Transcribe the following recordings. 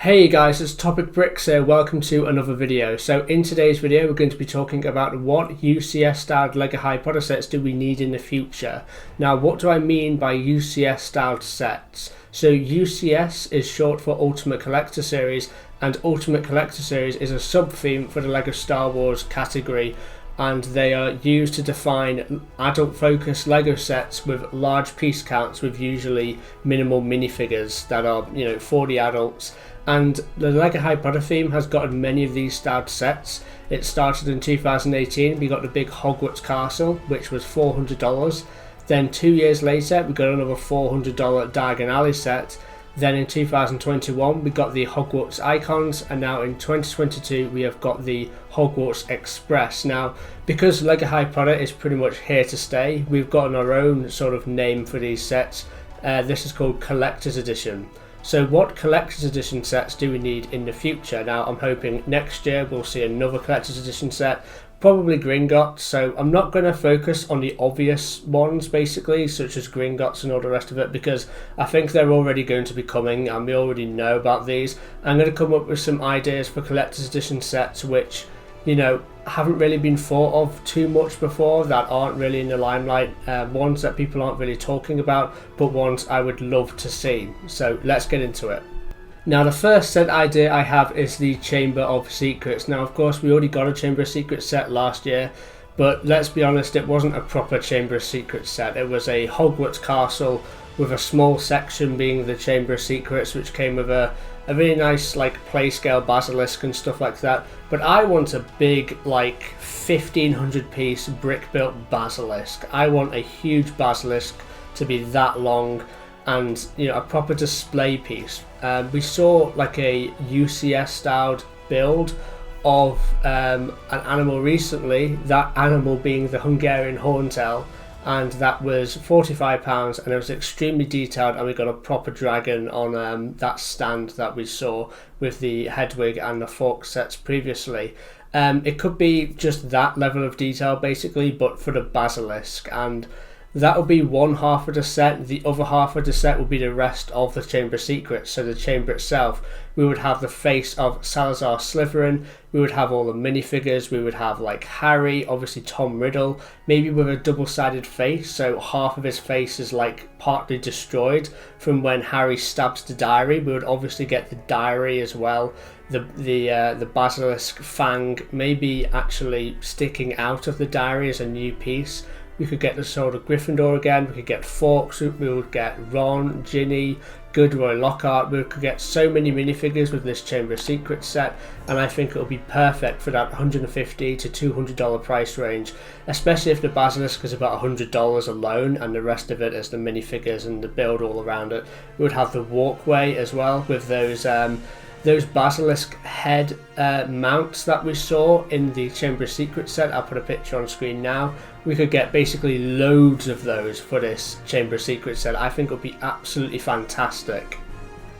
Hey guys, it's TopicBricks here. Welcome to another video. So in today's video we're going to be talking about what UCS styled LEGO Harry Potter sets do we need in the future. Now what do I mean by UCS styled sets? So UCS is short for Ultimate Collector Series, and Ultimate Collector Series is a sub-theme for the LEGO Star Wars category, and they are used to define adult focused LEGO sets with large piece counts with usually minimal minifigures that are, 40 adults. And the LEGO Harry Potter theme has gotten many of these styled sets. It started in 2018, we got the big Hogwarts Castle, which was $400. Then 2 years later, we got another $400 Diagon Alley set. Then in 2021, we got the Hogwarts Icons, and now in 2022, we have got the Hogwarts Express. Now, because LEGO Harry Potter is pretty much here to stay, we've gotten our own sort of name for these sets. This is called Collector's Edition. So what Collector's Edition sets do we need in the future? Now I'm hoping next year we'll see another Collector's Edition set, probably Gringotts. So I'm not going to focus on the obvious ones basically, such as Gringotts and all the rest of it, because I think they're already going to be coming and we already know about these. I'm going to come up with some ideas for Collector's Edition sets which, haven't really been thought of too much before, that aren't really in the limelight, ones that people aren't really talking about, but ones I would love to see. So let's get into it. Now the first set idea I have is the Chamber of Secrets. Now of course we already got a Chamber of Secrets set last year, but let's be honest, it wasn't a proper Chamber of Secrets set. It was a Hogwarts Castle with a small section being the Chamber of Secrets, which came with a really nice play scale basilisk and stuff like that. But I want a big 1500 piece brick built basilisk. I want a huge basilisk to be that long and a proper display piece. We saw a UCS styled build of an animal recently, that animal being the Hungarian Horntail, and that was £45 and it was extremely detailed, and we got a proper dragon on that stand that we saw with the Hedwig and the Fork sets previously. It could be just that level of detail basically, but for the basilisk, and that will be one half of the set. The other half of the set will be the rest of the Chamber of Secrets. So the chamber itself, we would have the face of Salazar Slytherin, we would have all the minifigures, we would have Harry, obviously Tom Riddle, maybe with a double-sided face, so half of his face is partly destroyed from when Harry stabs the diary. We would obviously get the diary as well, the basilisk fang maybe actually sticking out of the diary as a new piece. We could get the Sword of Gryffindor again, we could get Fawkes, we would get Ron, Ginny, Goodroy Lockhart. We could get so many minifigures with this Chamber of Secrets set, and I think it'll be perfect for that $150 to $200 price range, especially if the basilisk is about $100 alone and the rest of it is the minifigures and the build all around it. We would have the walkway as well with those basilisk head mounts that we saw in the Chamber of Secrets set. I'll put a picture on screen now. We could get basically loads of those for this Chamber of Secrets set. I think it would be absolutely fantastic.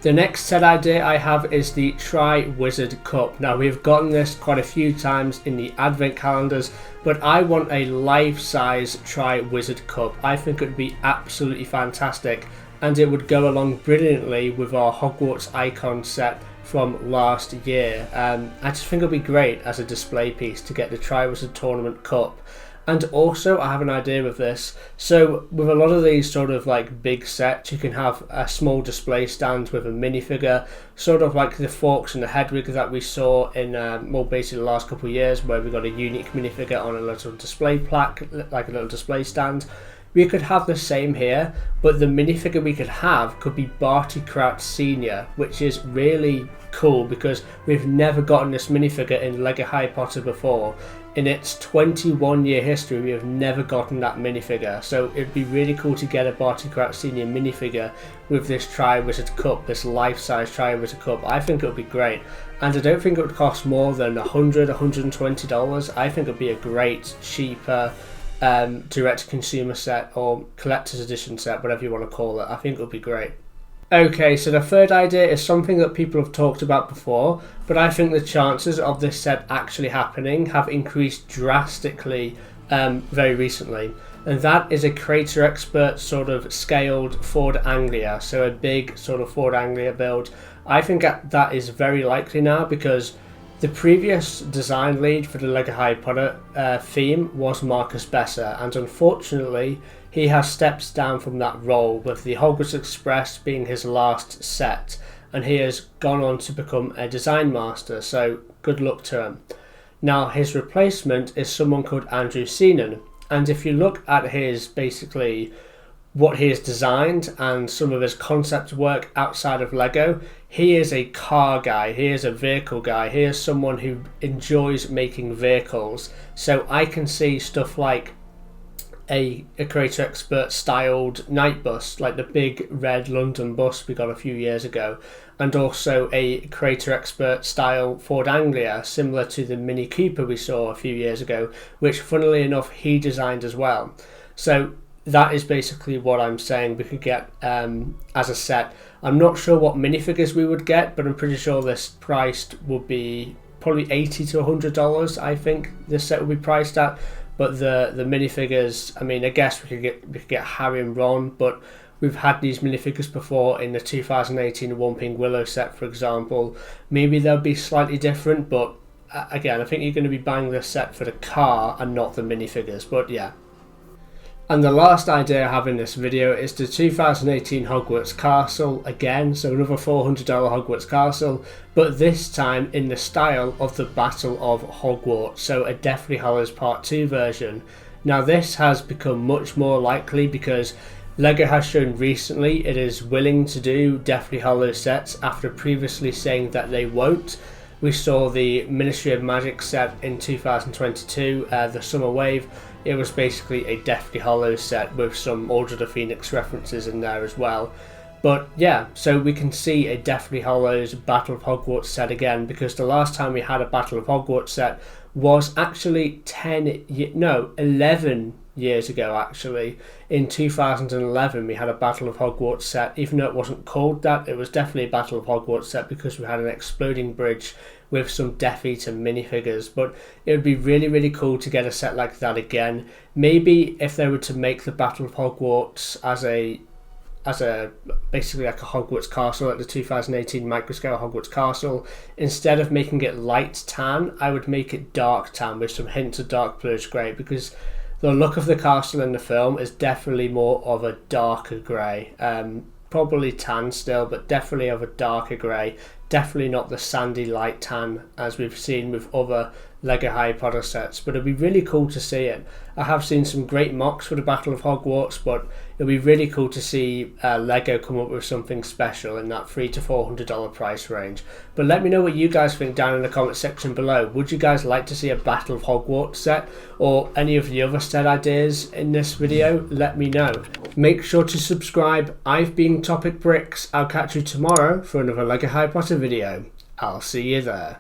The next set idea I have is the Tri-Wizard Cup. Now we've gotten this quite a few times in the advent calendars, but I want a life-size Tri-Wizard Cup. I think it would be absolutely fantastic, and it would go along brilliantly with our Hogwarts Icon set from last year. I just think it would be great as a display piece to get the Tri-Wizard Tournament Cup. And also I have an idea with this. So with a lot of these sort of big sets, you can have a small display stand with a minifigure, sort of like the Forks and the Hedwig that we saw in basically the last couple of years, where we got a unique minifigure on a little display plaque, like a little display stand. We could have the same here, but the minifigure we could have could be Barty Crouch Sr., which is really cool because we've never gotten this minifigure in LEGO Harry Potter before. In its 21-year history, we have never gotten that minifigure, so it'd be really cool to get a Barty Crouch Sr. minifigure with this Tri-Wizard Cup, this life-size Tri-Wizard Cup. I think it would be great, and I don't think it would cost more than $100, $120. I think it would be a great, cheaper direct-to-consumer set or collector's edition set, whatever you want to call it. I think it would be great. Okay, so the third idea is something that people have talked about before, but I think the chances of this set actually happening have increased drastically very recently. and that is a Crater Expert sort of scaled Ford Anglia, so a big sort of Ford Anglia build. I think that is very likely now, because the previous design lead for the LEGO Harry Potter theme was Marcus Besser, and unfortunately he has stepped down from that role, with the Hogwarts Express being his last set, and he has gone on to become a design master, so good luck to him. Now his replacement is someone called Andrew Seenan, and if you look at his basically what he has designed and some of his concept work outside of LEGO, he is a car guy, he is a vehicle guy, he is someone who enjoys making vehicles. So I can see stuff like a Creator Expert styled night bus, like the big red London bus we got a few years ago, and also a Creator Expert style Ford Anglia, similar to the Mini Cooper we saw a few years ago, which funnily enough he designed as well. So that is basically what I'm saying we could get as a set. I'm not sure what minifigures we would get, but I'm pretty sure this priced would be probably $80 to $100. I think this set would be priced at. But the minifigures, I mean, I guess we could get Harry and Ron, but we've had these minifigures before in the 2018 Whomping Willow set, for example. Maybe they'll be slightly different, but again, I think you're going to be buying this set for the car and not the minifigures. But yeah. And the last idea I have in this video is the 2018 Hogwarts Castle again, so another $400 Hogwarts Castle, but this time in the style of the Battle of Hogwarts, so a Deathly Hallows Part 2 version. Now this has become much more likely because LEGO has shown recently it is willing to do Deathly Hallows sets after previously saying that they won't. We saw the Ministry of Magic set in 2022, the Summer Wave. It was basically a Deathly Hallows set with some Order of the Phoenix references in there as well. But yeah, so we can see a Deathly Hallows Battle of Hogwarts set again, because the last time we had a Battle of Hogwarts set was actually 11 years ago actually. In 2011 we had a Battle of Hogwarts set, even though it wasn't called that, it was definitely a Battle of Hogwarts set because we had an exploding bridge with some Death Eater minifigures. But it would be really, really cool to get a set like that again. Maybe if they were to make the Battle of Hogwarts as a basically like a Hogwarts Castle, like the 2018 microscale Hogwarts Castle, instead of making it light tan, I would make it dark tan with some hints of dark bluish grey, because the look of the castle in the film is definitely more of a darker grey. Probably tan still, but definitely of a darker grey. Definitely not the sandy light tan as we've seen with other LEGO Harry Potter sets, but it'd be really cool to see it. I have seen some great mocks for the Battle of Hogwarts, but it'd be really cool to see LEGO come up with something special in that $300 to $400 price range. But let me know what you guys think down in the comment section below. Would you guys like to see a Battle of Hogwarts set, or any of the other set ideas in this video? Let me know. Make sure to subscribe. I've been TopicBricks. I'll catch you tomorrow for another LEGO Harry Potter video. I'll see you there.